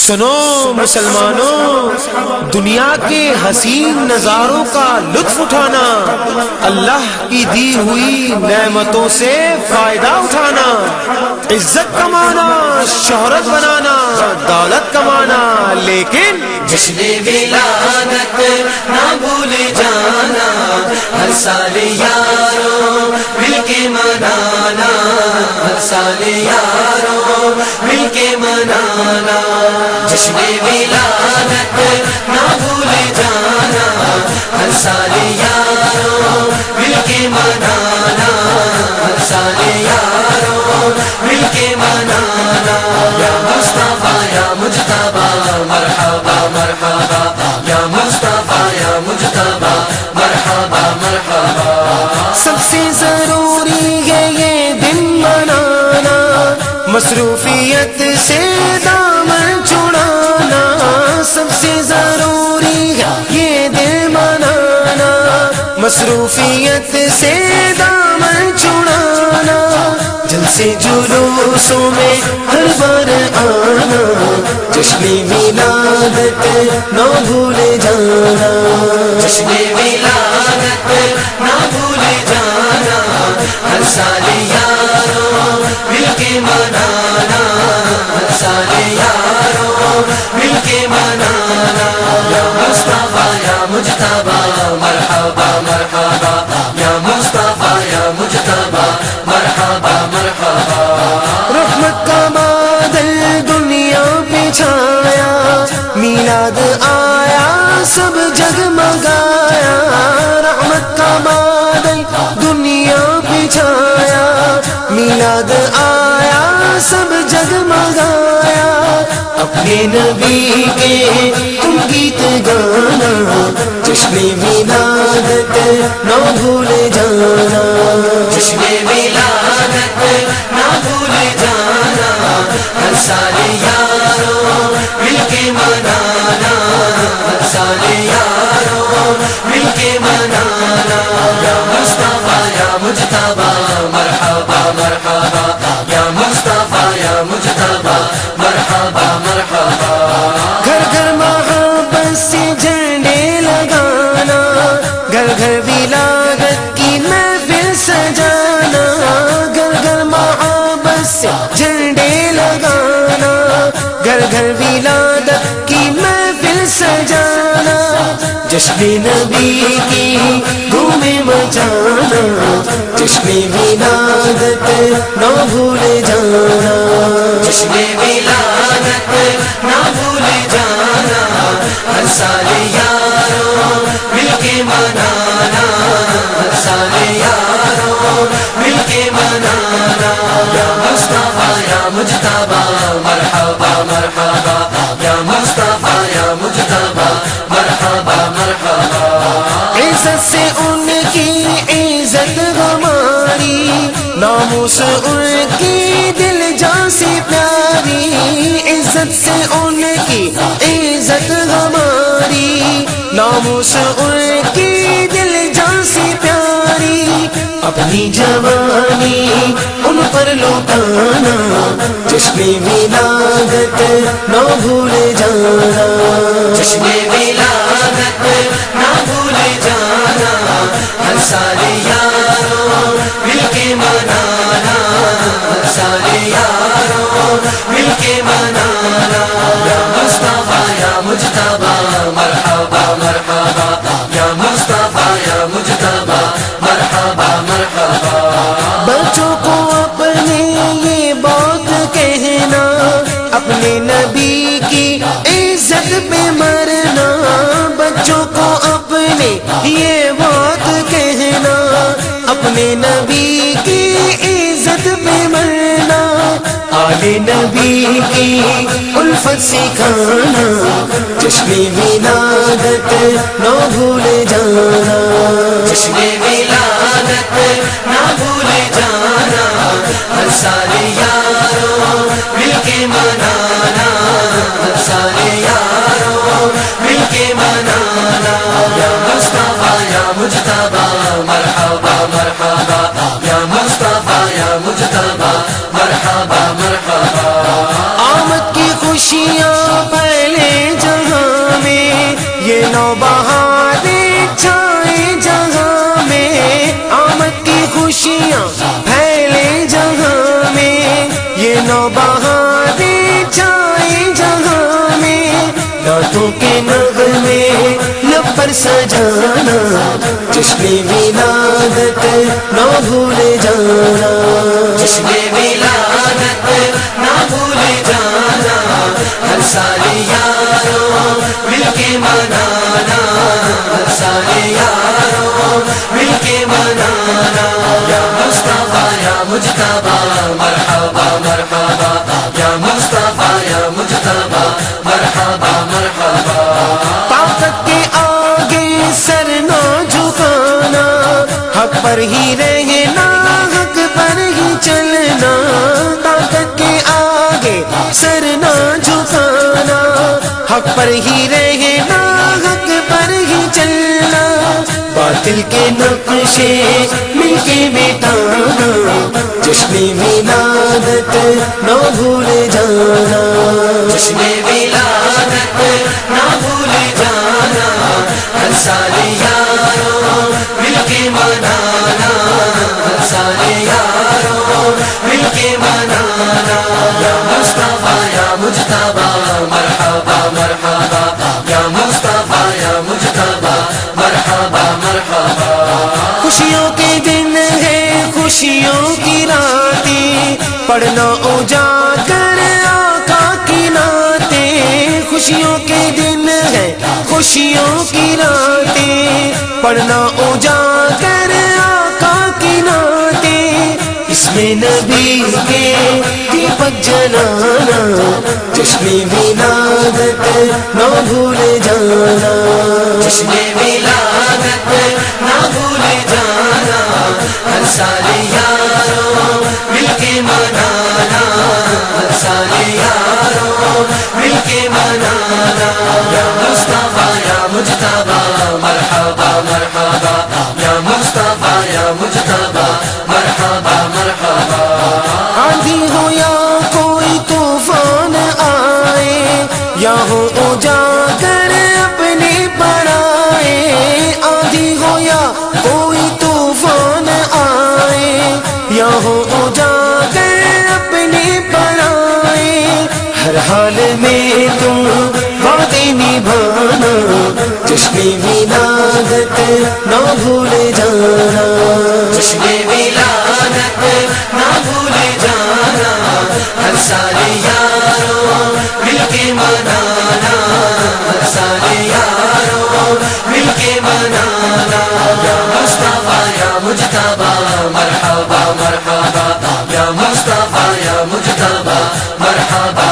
سنو مسلمانوں، دنیا کے حسین نظاروں کا لطف اٹھانا، اللہ کی دی ہوئی نعمتوں سے فائدہ اٹھانا، عزت کمانا، شہرت بنانا، دولت کمانا، لیکن جشن ولادت نہ بھول جانا، ہر سال یاروں مل کے منانا، ہر سال یاروں مل کے منانا، جشن ولادت نہ بھول جانا، ہر سال یاروں مل کے منانا، ہر سال یاروں مل کے منانا، یا مصطفیٰ یا مجتبیٰ مرحبا مرحبا، یا مصطفیٰ یا مجتبیٰ مرحبا مرحبا۔ سب سے ضروری ہے یہ دن منانا، مصروفیت سے دامن چھڑانا، سب سے ضروری ہے یہ دن منانا، مصروفیت سے دامن چھڑانا، جلسے جلوسوں میں ہر بار آنا، جشن ولادت نہ بھول جانا، جشن ولادت نہ بھول جانا، ہر سال یاروں مل کے منانا، ہر سال یاروں مل کے منانا، یا مصطفیٰ یا مجتبیٰ مرحبا مرحبا، یا مصطفیٰ یا مجتبیٰ مرحبا مرحبا۔ رحمت کا بادل دنیا پہ چھایا، میلاد آیا سب جگمگایا، رحمت کا بادل دنیا پہ چھایا، میلاد آیا سب جگمگایا، اپنے نبی کے تم گیت گانا، جشن ولادت نہ بھول جانا، جشن ولادت نہ بھول جانا، ہر سال یاروں مل کے منانا، ہر سال یاروں مل کے منانا، یا مصطفیٰ یا مجتبیٰ مرحبا مرحبا، یا مصطفیٰ یا مجتبیٰ مرحبا مرحبا۔ گھر گھر محبت سے جھنڈے لگانا، گھر گھر ولادت کی محفل سجانا، گھر گھر محبت سے جھنڈے لگانا، گھر گھر ولادت کی محفل سجانا، جشن نبی کی دھومیں مچانا، جشن ولادت نہ بھول جانا، جشن ولادت نہ بھول جانا، ہر سال یاروں مل کے منانا، ہر سال یاروں مل کے منانا، یا مصطفیٰ یا مجتبیٰ مرحبا مرحبا، یا مصطفیٰ یا مجتبیٰ مرحبا مرحبا۔ عزت سے ان کی عزت ہماری، ناموس ان کی دل جان سے پیاری، عزت سے ان کی عزت ہماری، ناموس ان کی دل جان سے پیاری، اپنی جوانی ان پر لوٹانا، جشن ولادت نہ بھول جانا، جشن ولادت نہ بھول جانا، ہر سال یاروں مل کے منانا، ہر سال یاروں مل کے منانا، یا مصطفیٰ یا مجتبیٰ مرحبا مرحبا، یا مصطفیٰ یا مجتبیٰ مرحبا مرحبا۔ بچوں کو اپنے یہ بات کہنا، اپنے نبی کی عزت پہ مرنا، بچوں کو اپنے یہ بات کہنا، اپنے نبی کی عزت پہ مرنا، آل نبی کی الفت سکھانا، جشن ولادت نہ بھول جانا، جشن ولادت نہ بھول جانا، ہر سال یاروں مل کے منانا، ہر سال یاروں مل کے منانا، یا مصطفیٰ یا مجتبیٰ مرحبا مرحبا، یا مصطفیٰ یا مجتبیٰ مرحبا مرحبا۔ آمد کی خوشیاں مدیحوں کے نغمے لب پر سجانا جشن ولادت نہ بھول جانا جشن ولادت نہ بھول جانا ہر سال یاروں مل کے منانا ہر سال یاروں مل کے منانا یا مصطفیٰ یا مجتبیٰ مرحبا مرحبا یا مصطفیٰ یا مجتبیٰ مرحبا مرحبا طاقت کے آگے سر نہ جھکانا حق پر ہی رہنا حق پر ہی چلنا طاقت کے آگے سر نہ جھکانا حق پر ہی رہنا حق پر ہی چلنا باطل کے نقشے مل کے مٹانا جشن ولادت نہ بھول جانا جشن ولادت نہ بھول جانا ہر سال یاروں مل کے منانا ہر سال یاروں مل کے منانا یا مصطفیٰ یا مجتبیٰ مرحبا مرحبا یا مصطفیٰ یا مجتبیٰ مرحبا مرحبا خوشیوں کے دن ہے خوشیوں کی راتیں پڑھنا اجاگر آقا کی نعتیں خوشیوں کے دن ہے خوشیوں کی راتیں پڑھنا اجاگر آقا کی نعتیں اس میں نبی کے دیپک جلانا جشن ولادت نہ بھول جانا جشن ولادت نہ بھول جانا ہر سال یاروں مل کے منانا ہر سال یاروں مل کے منانا یا مصطفیٰ یا مجتبیٰ مرحبا مرحبا یا مصطفیٰ یا مجتبیٰ مرحبا مرحبا آندھی ہو یا کوئی طوفان آئے یا ہو اجاگر اپنے پڑھائے آندھی ہو یا کوئی طوفان آئے یا ہو اجاگر اپنے پڑھائے ہر حال میں تم وعدے نبھانا جشن ولادت نہ بھول جانا جشن ولادت نہ بھول جانا ہر سال یاروں مل کے منانا ہر سال یاروں مل کے منانا یا مصطفیٰ یا مجتبیٰ مرحبا مرحبا یا مصطفیٰ یا مجتبیٰ مرحبا